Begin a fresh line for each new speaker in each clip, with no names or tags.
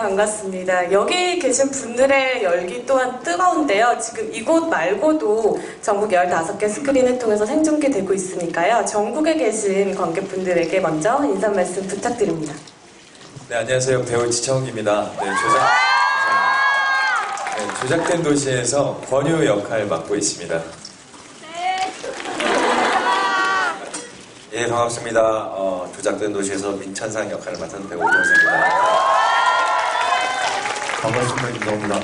반갑습니다. 여기 계신 분들의 열기 또한 뜨거운데요. 지금 이곳 말고도 전국 15개 스크린을 통해서 생중계되고 있으니까요. 전국에 계신 관객분들에게 먼저 인사 말씀 부탁드립니다.
네, 안녕하세요. 배우 지창욱입니다. 조작된 도시에서 권유 역할 맡고 있습니다.
예, 반갑습니다. 조작된 도시에서 민찬상 역할을 맡은 배우 오정수입니다.
반갑습니다. 김성호입니다.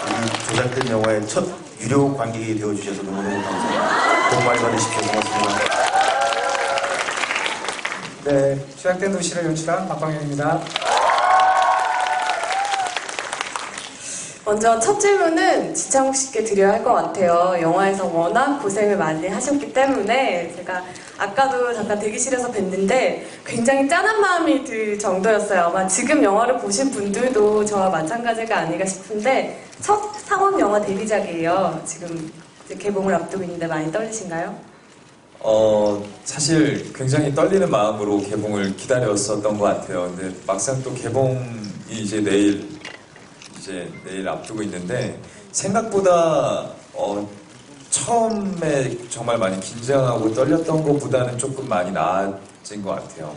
이 조작된 영화의 첫 유료 관객이 되어주셔서 너무너무 감사합니다. 복 많이 받으십시오. 고맙습니다.
네, 조작된 도시를 연출한 박광현입니다.
먼저 첫 질문은 지창욱 씨께 드려야 할 것 같아요. 영화에서 워낙 고생을 많이 하셨기 때문에 제가 아까도 잠깐 대기실에서 뵀는데 굉장히 짠한 마음이 들 정도였어요. 아마 지금 영화를 보신 분들도 저와 마찬가지가 아닌가 싶은데 첫 상업 영화 데뷔작이에요. 지금 이제 개봉을 앞두고 있는데 많이 떨리신가요?
사실 굉장히 떨리는 마음으로 개봉을 기다렸었던 것 같아요. 근데 막상 또 개봉이 이제 내일 앞두고 있는데 생각보다 처음에 정말 많이 긴장하고 떨렸던 것보다는 조금 많이 나아진 것 같아요.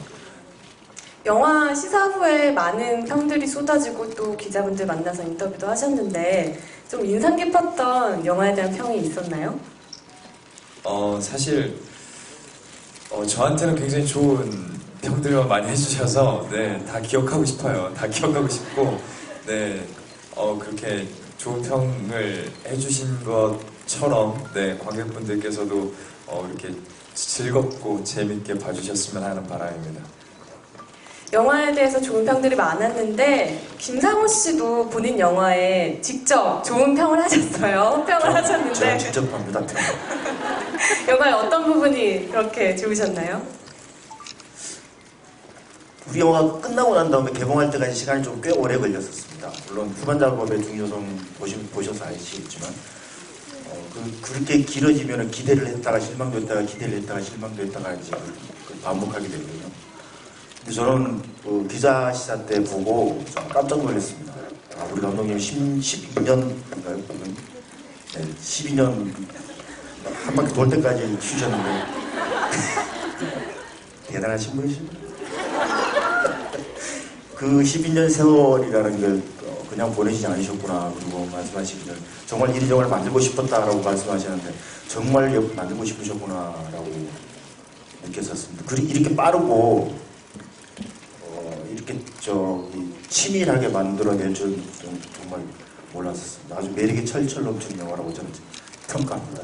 영화 시사 후에 많은 평들이 쏟아지고 또 기자분들 만나서 인터뷰도 하셨는데 좀 인상 깊었던 영화에 대한 평이 있었나요?
사실 저한테는 굉장히 좋은 평들만 많이 해주셔서 네, 다 기억하고 싶어요. 다 기억하고 싶고 네, 그렇게 좋은 평을 해주신 것처럼 네, 관객분들께서도 이렇게 즐겁고 재밌게 봐주셨으면 하는 바람입니다.
영화에 대해서 좋은 평들이 많았는데 김상호 씨도 본인 영화에 직접 좋은 평을 하셨어요. 호평을 하셨는데
제가 직접 합니다.
영화의 어떤 부분이 그렇게 좋으셨나요?
우리 영화가 끝나고 난 다음에 개봉할 때까지 시간이 좀 꽤 오래 걸렸었습니다. 물론 후반 작업의 중요성 보셔서 아시겠지만 그렇게 길어지면 기대를 했다가 실망됐다가 기대를 했다가 실망됐다가 이제 반복하게 되거든요. 근데 저는 기자 시사 때 보고 좀 깜짝 놀랐습니다. 우리 감독님 12년인가요? 네, 12년 한 바퀴 돌 때까지 쉬셨는데 대단하신 분이십니다. 그 12년 세월이라는 걸 그냥 보내시지 않으셨구나. 그리고 말씀하시기를 정말 이 영화를 만들고 싶었다라고 말씀하시는데 정말 만들고 싶으셨구나라고 느꼈었습니다. 이렇게 빠르고 이렇게 치밀하게 만들어낼 줄 정말 몰랐었습니다. 아주 매력이 철철 넘치는 영화라고 저는 평가합니다.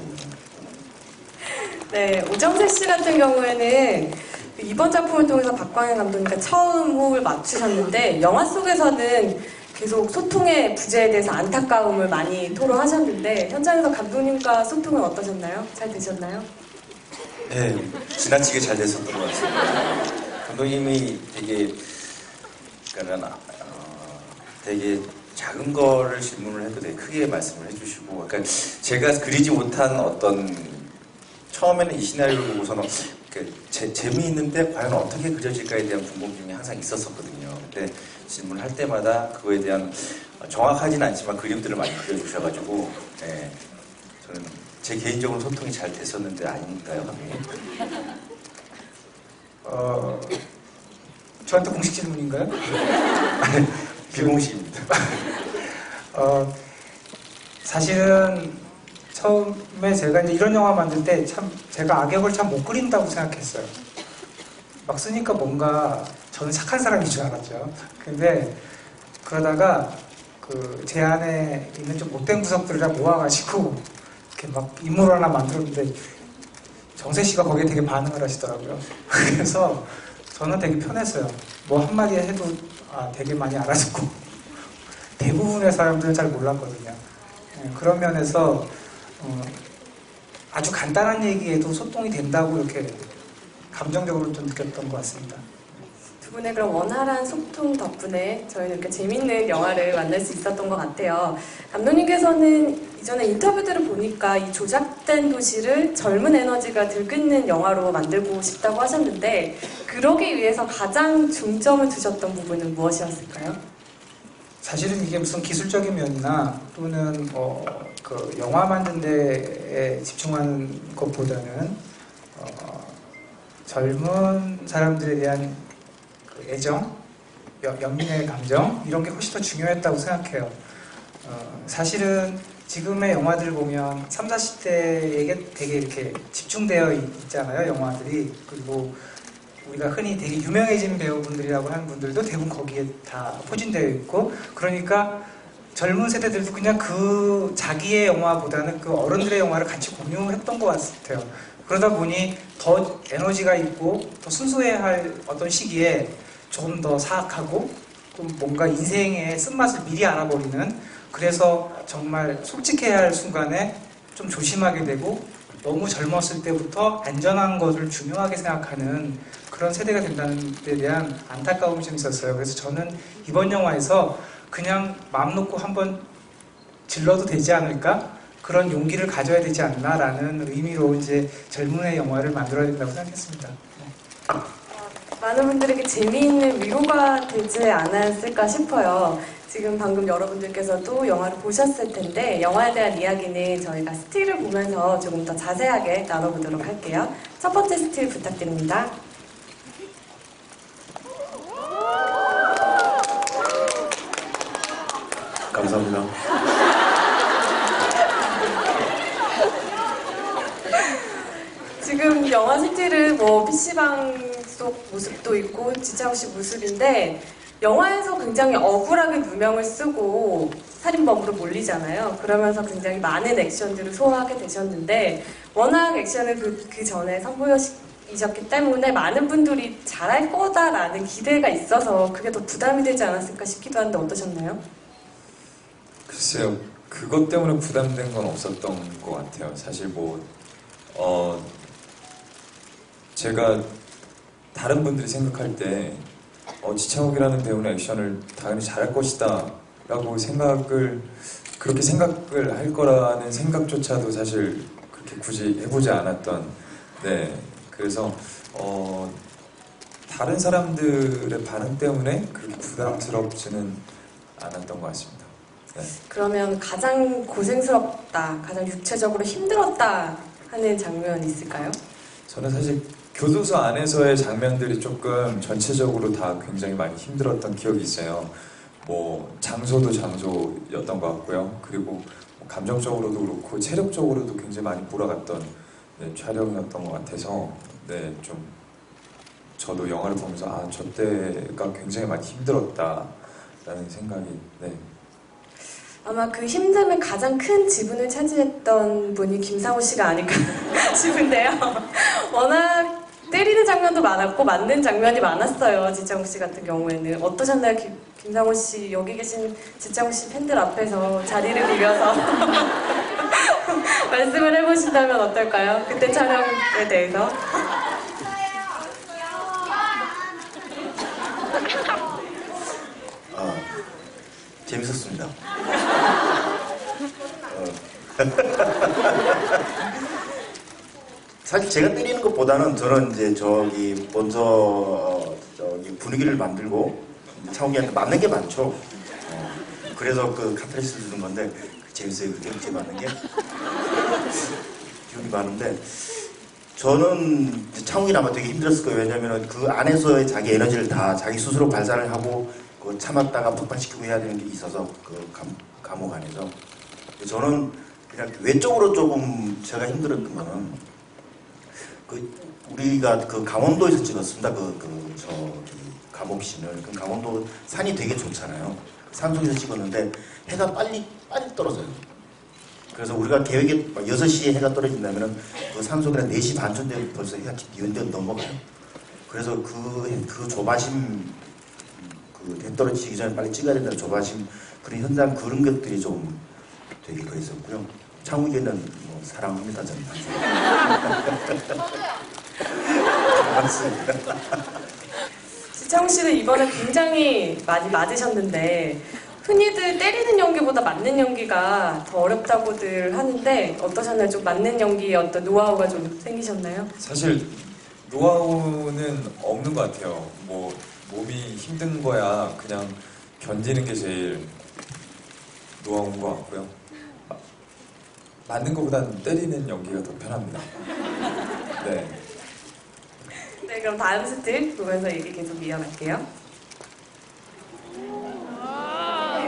네, 오정세 씨 같은 경우에는 이번 작품을 통해서 박광현 감독님과 처음 호흡을 맞추셨는데 영화 속에서는 계속 소통의 부재에 대해서 안타까움을 많이 토로하셨는데 현장에서 감독님과 소통은 어떠셨나요? 잘 되셨나요?
네, 지나치게 잘 됐었던 것 같습니다. 감독님이 되게 작은 거를 질문을 해도 되게 크게 말씀을 해주시고, 그러니까 제가 그리지 못한 처음에는 이 시나리오를 보고서는 재미있는데 과연 어떻게 그려질까에 대한 궁금증이 항상 있었었거든요. 근데 질문을 할 때마다 그거에 대한 정확하진 않지만 그림들을 많이 그려주셔가지고 네, 저는 제 개인적으로 소통이 잘 됐었는데 아닌가요, 감독님?
저한테 공식 질문인가요?
비공식입니다.
사실은 처음에 제가 이제 이런 영화 만들 때 참 제가 악역을 참 못 그린다고 생각했어요. 막 쓰니까 뭔가 저는 착한 사람인 줄 알았죠. 근데 그러다가 제 안에 있는 좀 못된 구석들을 다 모아가지고 이렇게 막 인물 하나 만들었는데 정세 씨가 거기에 되게 반응을 하시더라고요. 그래서 저는 되게 편했어요. 뭐 한마디 해도 되게 많이 알아듣고 대부분의 사람들은 잘 몰랐거든요. 그런 면에서 아주 간단한 얘기에도 소통이 된다고 이렇게 감정적으로 좀 느꼈던 것 같습니다.
두 분의 그런 원활한 소통 덕분에 저희는 이렇게 재밌는 영화를 만날 수 있었던 것 같아요. 감독님께서는 이전에 인터뷰들을 보니까 이 조작된 도시를 젊은 에너지가 들끓는 영화로 만들고 싶다고 하셨는데 그러기 위해서 가장 중점을 두셨던 부분은 무엇이었을까요?
사실은 이게 무슨 기술적인 면이나 또는 그 영화 만든 데에 집중하는 것보다는 젊은 사람들에 대한 그 애정, 연민의 감정 이런 게 훨씬 더 중요했다고 생각해요. 사실은 지금의 영화들 보면 3, 40대에게 되게 이렇게 집중되어 있잖아요, 영화들이. 그리고 우리가 흔히 되게 유명해진 배우분들이라고 하는 분들도 대부분 거기에 다 포진되어 있고, 그러니까 젊은 세대들도 그냥 그 자기의 영화보다는 그 어른들의 영화를 같이 공유했던 것 같아요. 그러다 보니 더 에너지가 있고 더 순수해야 할 어떤 시기에 조금 더 사악하고 또 뭔가 인생의 쓴맛을 미리 알아버리는, 그래서 정말 솔직해야 할 순간에 좀 조심하게 되고 너무 젊었을 때부터 안전한 것을 중요하게 생각하는 그런 세대가 된다는 데 대한 안타까움이 좀 있었어요. 그래서 저는 이번 영화에서 그냥 마음 놓고 한번 질러도 되지 않을까? 그런 용기를 가져야 되지 않나라는 의미로 이제 젊은의 영화를 만들어야 된다고 생각했습니다.
많은 분들에게 재미있는 위로가 되지 않았을까 싶어요. 지금 방금 여러분들께서도 영화를 보셨을 텐데 영화에 대한 이야기는 저희가 스틸을 보면서 조금 더 자세하게 나눠보도록 할게요. 첫 번째 스틸 부탁드립니다.
감사합니다.
지금 영화 스틸은 뭐 PC방 속 모습도 있고 지창욱 씨 모습인데 영화에서 굉장히 억울하게 누명을 쓰고 살인범으로 몰리잖아요. 그러면서 굉장히 많은 액션들을 소화하게 되셨는데 워낙 액션을 그 전에 선보이셨기 때문에 많은 분들이 잘할 거다라는 기대가 있어서 그게 더 부담이 되지 않았을까 싶기도 한데 어떠셨나요?
글쎄요, 그것 때문에 부담된 건 없었던 것 같아요. 사실 제가 다른 분들이 생각할 때 지창욱이라는 배우는 액션을 당연히 잘할 것이다 라고 그렇게 생각을 할 거라는 생각조차도 사실 그렇게 굳이 해보지 않았던, 네, 그래서 다른 사람들의 반응 때문에 그렇게 부담스럽지는 않았던 것 같습니다. 네.
그러면 가장 고생스럽다, 가장 육체적으로 힘들었다 하는 장면 있을까요?
저는 사실 교도소 안에서의 장면들이 조금 전체적으로 다 굉장히 많이 힘들었던 기억이 있어요. 장소도 장소였던 것 같고요. 그리고 감정적으로도 그렇고 체력적으로도 굉장히 많이 몰아갔던, 네, 촬영이었던 것 같아서, 네, 좀 저도 영화를 보면서 저 때가 굉장히 많이 힘들었다라는 생각이, 네.
아마 그 힘듦의 가장 큰 지분을 차지했던 분이 김상호 씨가 아닐까 싶은데요. 워낙 때리는 장면도 많았고 맞는 장면이 많았어요. 지창욱 씨 같은 경우에는 어떠셨나요? 김상호 씨, 여기 계신 지창욱 씨 팬들 앞에서 자리를 비벼서 말씀을 해보신다면 어떨까요? 그때 촬영에 대해서.
재밌었습니다. 사실 제가 때리는 것보다는 저는 이제 먼저 분위기를 만들고 창욱이한테 맞는 게 많죠. 그래서 그 카타르시스 주는 건데 재밌어요. 그렇게 맞는 게 기억이 많은데, 저는 창욱이 아마 되게 힘들었을 거예요. 왜냐하면 그 안에서의 자기 에너지를 다 자기 스스로 발산을 하고 참았다가 폭발시키고 해야 되는 게 있어서 그 감옥 안에서. 저는 그냥 외적으로 조금 제가 힘들었던 거는 우리가 그 강원도에서 찍었습니다. 감옥신을. 그 강원도 산이 되게 좋잖아요. 산속에서 찍었는데 해가 빨리 떨어져요. 그래서 우리가 계획에 6시에 해가 떨어진다면 그 산속에는 4시 반쯤 되면 벌써 해가 연대 넘어가요. 그래서 그 조바심, 해 떨어지기 전에 빨리 찍어야 된다는 조바심, 그런 현장, 그런 것들이 좀 되게 그랬었고요. 창욱이는 사랑합니다, 저는. 맞습니다.
지창욱 씨는 이번에 굉장히 많이 맞으셨는데 흔히들 때리는 연기보다 맞는 연기가 더 어렵다고들 하는데 어떠셨나요? 좀 맞는 연기에 어떤 노하우가 좀 생기셨나요?
사실 노하우는 없는 것 같아요. 뭐 몸이 힘든 거야 그냥 견디는 게 제일 노하우인 것 같고요. 맞는 것보다는 때리는 연기가 더 편합니다. 네.
네, 그럼 다음 스틸 보면서 얘기 계속 이어갈게요.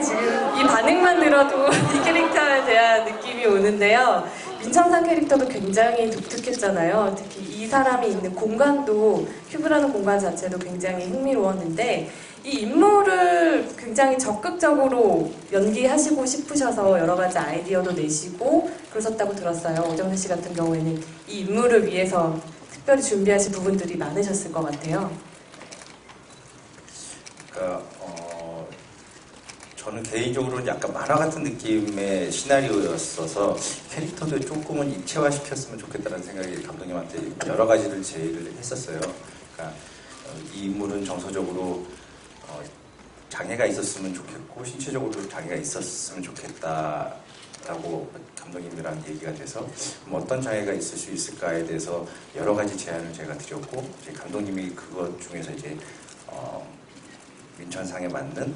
지금 이 반응만 들어도 이 캐릭터에 대한 느낌이 오는데요. 민천상 캐릭터도 굉장히 독특했잖아요. 특히 이 사람이 있는 공간도, 큐브라는 공간 자체도 굉장히 흥미로웠는데 이 인물을 굉장히 적극적으로 연기하시고 싶으셔서 여러 가지 아이디어도 내시고 그러셨다고 들었어요. 오정세 씨 같은 경우에는 이 인물을 위해서 특별히 준비하신 부분들이 많으셨을 것 같아요.
그러니까 저는 개인적으로는 약간 만화 같은 느낌의 시나리오였어서 캐릭터도 조금은 입체화시켰으면 좋겠다는 생각이 감독님한테 여러 가지를 제의를 했었어요. 그러니까 이 인물은 정서적으로 장애가 있었으면 좋겠고 신체적으로 장애가 있었으면 좋겠다라고 감독님이랑 얘기가 돼서 어떤 장애가 있을 수 있을까에 대해서 여러 가지 제안을 제가 드렸고 이제 감독님이 그것 중에서 이제 민천상에 맞는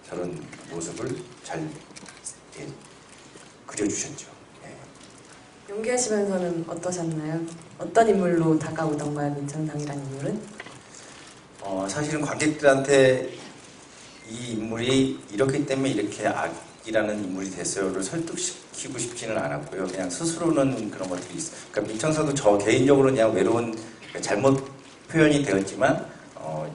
저런 모습을 잘 그려주셨죠. 예.
연기하시면서는 어떠셨나요? 어떤 인물로 다가오던가요, 민천상이라는 인물은?
사실은 관객들한테 이 인물이 이렇기 때문에 이렇게 악이라는 인물이 됐어요를 설득시키고 싶지는 않았고요. 그냥 스스로는 그런 것들이 있어요. 그러니까 민천상도 저 개인적으로 그냥 외로운, 잘못 표현이 되었지만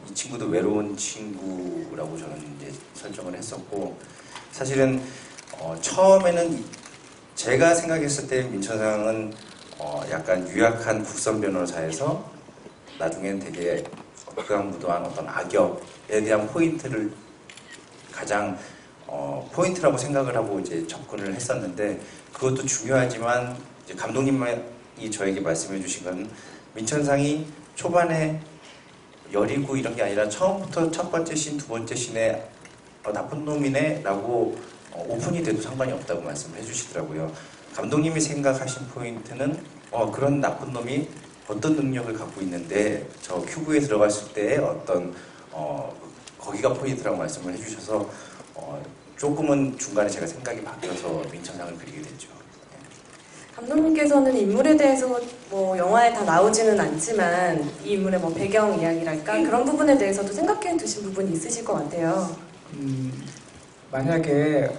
이 친구도 외로운 친구라고 저는 이제 설정을 했었고 사실은 처음에는 제가 생각했을 때 민천상은 약간 유약한 국선 변호사에서 나중엔 되게 극악무도한 어떤 악역에 대한 포인트를 가장 포인트라고 생각을 하고 이제 접근을 했었는데 그것도 중요하지만 이제 감독님이 저에게 말씀해 주신 건 민천상이 초반에 여리고 이런 게 아니라 처음부터 첫 번째 씬, 두 번째 씬에 나쁜 놈이네 라고 오픈이 돼도 상관이 없다고 말씀을 해주시더라고요. 감독님이 생각하신 포인트는 그런 나쁜 놈이 어떤 능력을 갖고 있는데 저 큐브에 들어갔을 때 어떤 거기가 포인트라고 말씀을 해주셔서 조금은 중간에 제가 생각이 바뀌어서 민천상을 그리게 됐죠.
감독님께서는 인물에 대해서 뭐 영화에 다 나오지는 않지만 이 인물의 뭐 배경 이야기랄까 그런 부분에 대해서도 생각해 두신 부분이 있으실 것 같아요.
만약에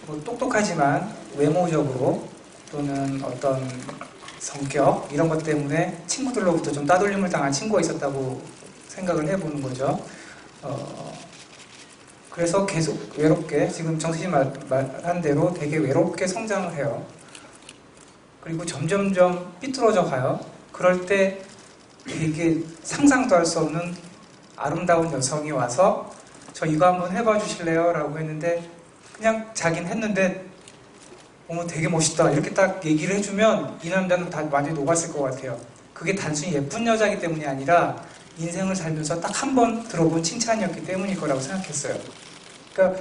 뭐 똑똑하지만 외모적으로 또는 어떤 성격 이런 것 때문에 친구들로부터 좀 따돌림을 당한 친구가 있었다고 생각을 해보는 거죠. 그래서 계속 외롭게 지금 정신이 말한 대로 되게 외롭게 성장을 해요. 그리고 점점점 삐뚤어져 가요. 그럴 때 되게 상상도 할 수 없는 아름다운 여성이 와서 저 이거 한번 해봐 주실래요? 라고 했는데 그냥 자긴 했는데 되게 멋있다 이렇게 딱 얘기를 해주면 이 남자는 다 완전히 녹았을 것 같아요. 그게 단순히 예쁜 여자이기 때문이 아니라 인생을 살면서 딱 한 번 들어본 칭찬이었기 때문일 거라고 생각했어요. 그러니까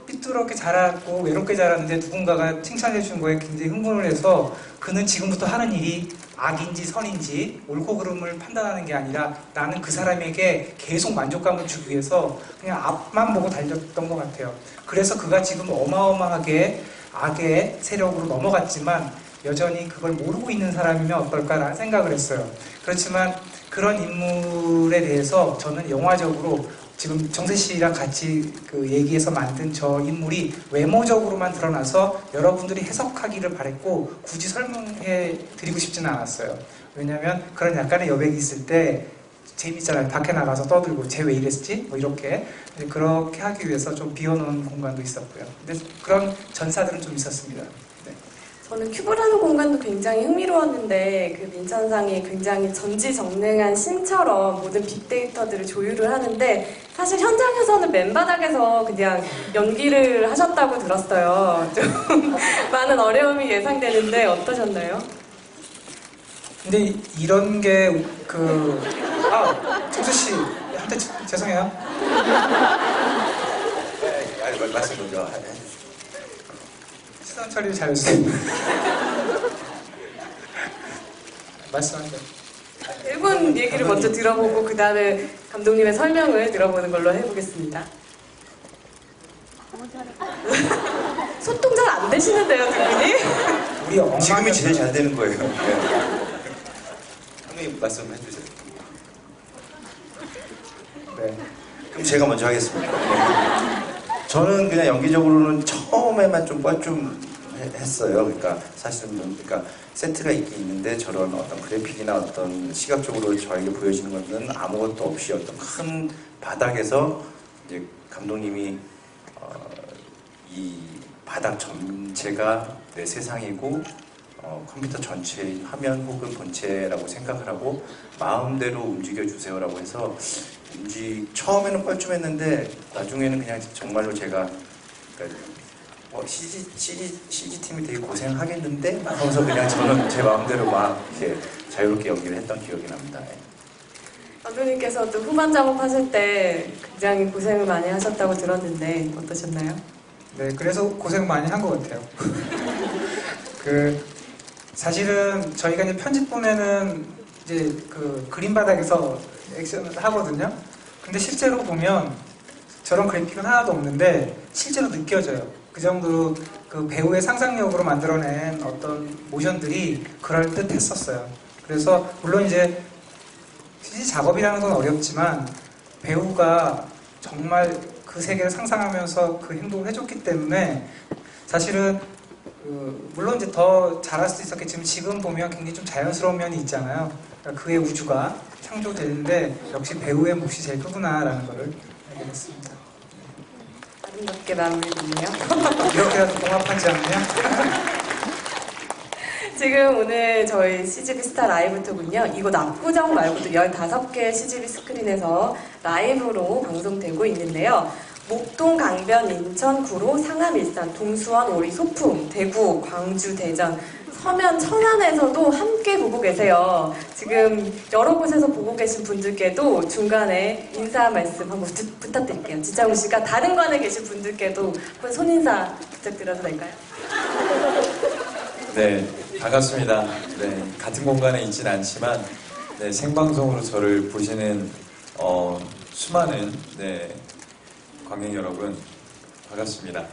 삐뚤게 자랐고 외롭게 자랐는데 누군가가 칭찬해 준 거에 굉장히 흥분을 해서 그는 지금부터 하는 일이 악인지 선인지 옳고 그름을 판단하는 게 아니라 나는 그 사람에게 계속 만족감을 주기 위해서 그냥 앞만 보고 달렸던 것 같아요. 그래서 그가 지금 어마어마하게 악의 세력으로 넘어갔지만 여전히 그걸 모르고 있는 사람이면 어떨까라는 생각을 했어요. 그렇지만 그런 인물에 대해서 저는 영화적으로 지금 정세 씨랑 같이 얘기해서 만든 저 인물이 외모적으로만 드러나서 여러분들이 해석하기를 바랬고 굳이 설명해 드리고 싶지는 않았어요. 왜냐하면 그런 약간의 여백이 있을 때 재밌잖아요. 밖에 나가서 떠들고 쟤 왜 이랬지? 뭐 이렇게 그렇게 하기 위해서 좀 비워놓은 공간도 있었고요. 근데 그런 전사들은 좀 있었습니다. 네.
저는 큐브라는 공간도 굉장히 흥미로웠는데 그 민천상이 굉장히 전지전능한 신처럼 모든 빅데이터들을 조율을 하는데 사실 현장에서는 맨바닥에서 그냥 연기를 하셨다고 들었어요. 좀 많은 어려움이 예상되는데 어떠셨나요?
근데 이런 게 정수 씨 한테 죄송해요.
말씀 먼저 해주시죠.
시선 처리 잘해주세요. 말씀하세요.
1분 얘기를 먼저 들어보고 그 다음에 감독님의 설명을 들어보는 걸로 해보겠습니다. 소통 잘 안 되시는데요, 두 분이?
우리 엉망
지금이 제일 잘 되는 거예요. 네. 형님 말씀해 주세요.
네.
그럼 제가 먼저 하겠습니다. 저는 그냥 연기적으로는 처음에만 좀 뻘쭘했어요. 그러니까 사실은 그러니까 세트가 있긴 있는데 저런 어떤 그래픽이나 어떤 시각적으로 저에게 보여지는 것은 아무것도 없이 어떤 큰 바닥에서 이제 감독님이 이 바닥 전체가 내 세상이고 컴퓨터 전체의 화면 혹은 본체라고 생각을 하고 마음대로 움직여 주세요라고 해서 처음에는 뻘쭘했는데 나중에는 그냥 정말로 제가 그러니까 CG 팀이 되게 고생하겠는데 하면서 그냥 저는 제 마음대로 막 이렇게 자유롭게 연기를 했던 기억이 납니다.
감독님께서 또 후반 작업하실 때 굉장히 고생을 많이 하셨다고 들었는데 어떠셨나요?
네, 그래서 고생 많이 한 것 같아요. 사실은 저희가 이제 편집 보면은 이제 그 그림 바닥에서 액션을 하거든요. 근데 실제로 보면 저런 그래픽은 하나도 없는데 실제로 느껴져요. 그 정도로 그 배우의 상상력으로 만들어낸 어떤 모션들이 그럴듯 했었어요. 그래서 물론 이제 CG 작업이라는 건 어렵지만 배우가 정말 그 세계를 상상하면서 그 행동을 해줬기 때문에 사실은 물론 이제 더 잘할 수도 있었겠지만 지금 보면 굉장히 좀 자연스러운 면이 있잖아요. 그러니까 그의 우주가 창조되는데 역시 배우의 몫이 제일 크구나라는 걸 알게 됐습니다.
아름답게 마무리됐네요.
이렇게라도 공합하지 않나요?
지금 오늘 저희 CGV 스타 라이브 톡은요, 이곳 압구정 말고도 15개의 CGV 스크린에서 라이브로 방송되고 있는데요. 목동, 강변, 인천, 구로, 상암, 일산, 동수원, 오리, 소풍, 대구, 광주, 대전, 서면, 천안에서도 함께 보고 계세요. 지금 여러 곳에서 보고 계신 분들께도 중간에 인사 한 말씀 한번 부탁드릴게요. 지창우 씨가 다른 관에 계신 분들께도 한번 손인사 부탁드려도 될까요?
네, 반갑습니다. 네, 같은 공간에 있진 않지만 네, 생방송으로 저를 보시는 수많은 관객 여러분 반갑습니다.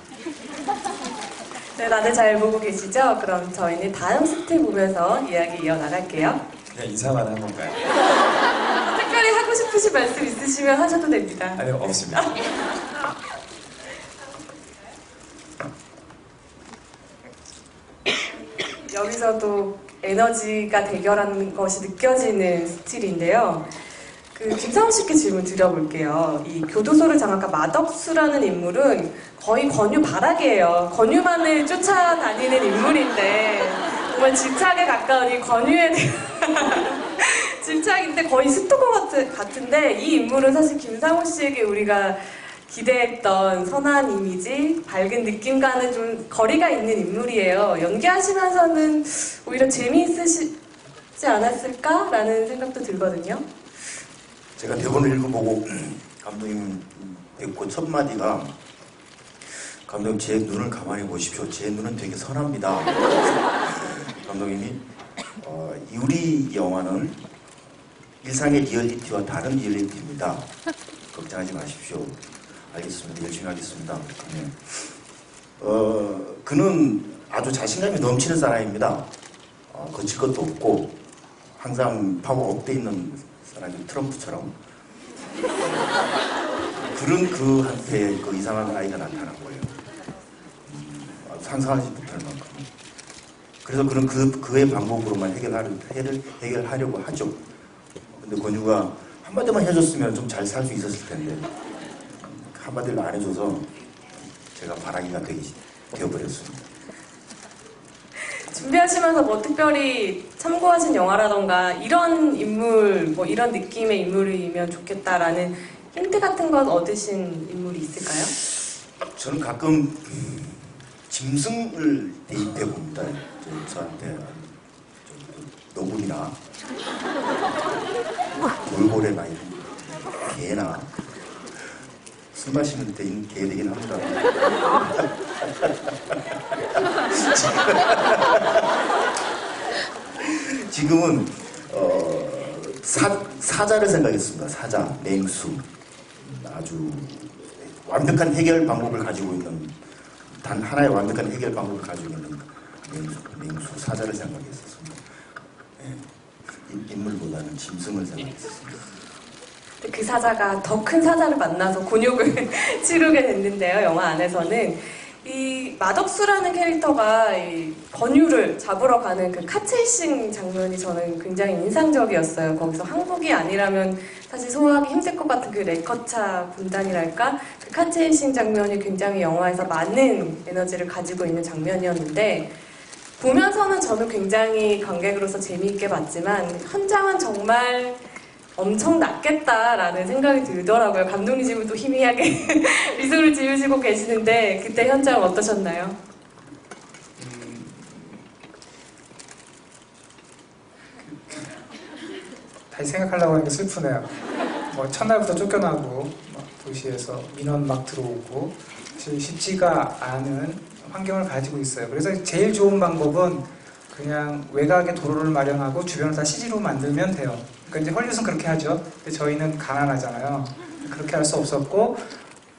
네, 다들 잘 보고 계시죠? 그럼 저희는 다음 스텝 보면서 이야기 이어나갈게요.
그냥 인사만 한 건가요?
특별히 하고 싶으신 말씀 있으시면 하셔도 됩니다.
아니요, 없습니다.
여기서도 에너지가 대결하는 것이 느껴지는 스틸인데요. 김상우 씨께 질문 드려볼게요. 이 교도소를 장악한 마덕수라는 인물은 거의 권유 바락이에요. 권유만을 쫓아다니는 인물인데 정말 집착에 가까운 이 권유에 대한 집착인데 거의 스토커 같은데 이 인물은 사실 김상우 씨에게 우리가 기대했던 선한 이미지, 밝은 느낌과는 좀 거리가 있는 인물이에요. 연기하시면서는 오히려 재미있으시지 않았을까라는 생각도 들거든요.
제가 대본을 읽어보고 감독님 뵙고 첫 마디가 감독님 제 눈을 가만히 보십시오. 제 눈은 되게 선합니다. 감독님이 우리 영화는 일상의 리얼리티와 다른 리얼리티입니다. 걱정하지 마십시오. 알겠습니다. 열심히 하겠습니다. 그는 아주 자신감이 넘치는 사람입니다. 거칠 것도 없고 항상 파워 업돼 있는 사람이 트럼프처럼 그런 그한테 그 이상한 아이가 나타난 거예요. 상상하지 못할 만큼. 그래서 그는 그의 방법으로만 해결하려고 하죠. 근데 권유가 한마디만 해줬으면 좀 잘 살 수 있었을 텐데 한마디를 안 해줘서 제가 바라기가 되어버렸습니다.
준비하시면서 뭐 특별히 참고하신 영화라던가 이런 인물, 뭐 이런 느낌의 인물이면 좋겠다라는 힌트 같은 건 얻으신 인물이 있을까요?
저는 가끔 짐승을 대입해 봅니다. 저한테 노블이나 돌고래나 이런 개나 술 마시는 때는 개 되긴 합니다. 지금은 사자를 생각했습니다. 사자, 맹수. 아주 완벽한 해결 방법을 가지고 있는, 단 하나의 완벽한 해결 방법을 가지고 있는 맹수, 사자를 생각했었습니다. 인물보다는 짐승을 생각했었습니다.
그 사자가 더 큰 사자를 만나서 곤욕을 치르게 됐는데요. 영화 안에서는 이 마덕수라는 캐릭터가 이 권유를 잡으러 가는 그 카체이싱 장면이 저는 굉장히 인상적이었어요. 거기서 한국이 아니라면 사실 소화하기 힘들 것 같은 그 레커차 분단이랄까? 그 카체이싱 장면이 굉장히 영화에서 많은 에너지를 가지고 있는 장면이었는데 보면서는 저는 굉장히 관객으로서 재미있게 봤지만 현장은 정말 엄청 낫겠다라는 생각이 들더라고요. 감독님은 또 희미하게 미소를 지으시고 계시는데 그때 현장 어떠셨나요?
다시 생각하려고 하니까 슬프네요. 뭐 첫날부터 쫓겨나고 막 도시에서 민원 막 들어오고 사실 쉽지가 않은 환경을 가지고 있어요. 그래서 제일 좋은 방법은 그냥 외곽에 도로를 마련하고 주변을 다 CG로 만들면 돼요. 그러니까 이제 헐리우드는 그렇게 하죠. 근데 저희는 가난하잖아요. 그렇게 할 수 없었고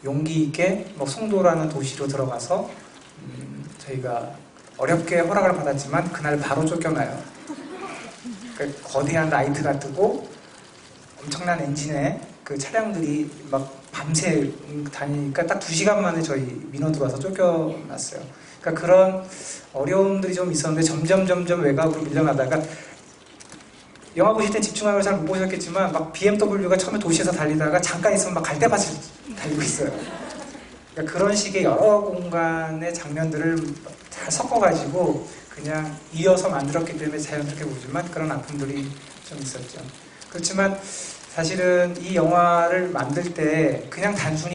용기 있게 뭐 송도라는 도시로 들어가서 저희가 어렵게 허락을 받았지만 그날 바로 쫓겨나요. 그러니까 거대한 라이트가 뜨고 엄청난 엔진에 그 차량들이 막 밤새 다니니까 딱 2시간 만에 저희 민원으로 와서 쫓겨났어요. 그러니까 그런 어려움들이 좀 있었는데 점점 외곽으로 밀려나다가 영화 보실 땐 집중하고 잘 못 보셨겠지만 막 BMW가 처음에 도시에서 달리다가 잠깐 있으면 막 갈대밭을 달리고 있어요. 그러니까 그런 식의 여러 공간의 장면들을 잘 섞어가지고 그냥 이어서 만들었기 때문에 자연스럽게 보지만 그런 아픔들이 좀 있었죠. 그렇지만 사실은 이 영화를 만들 때 그냥 단순히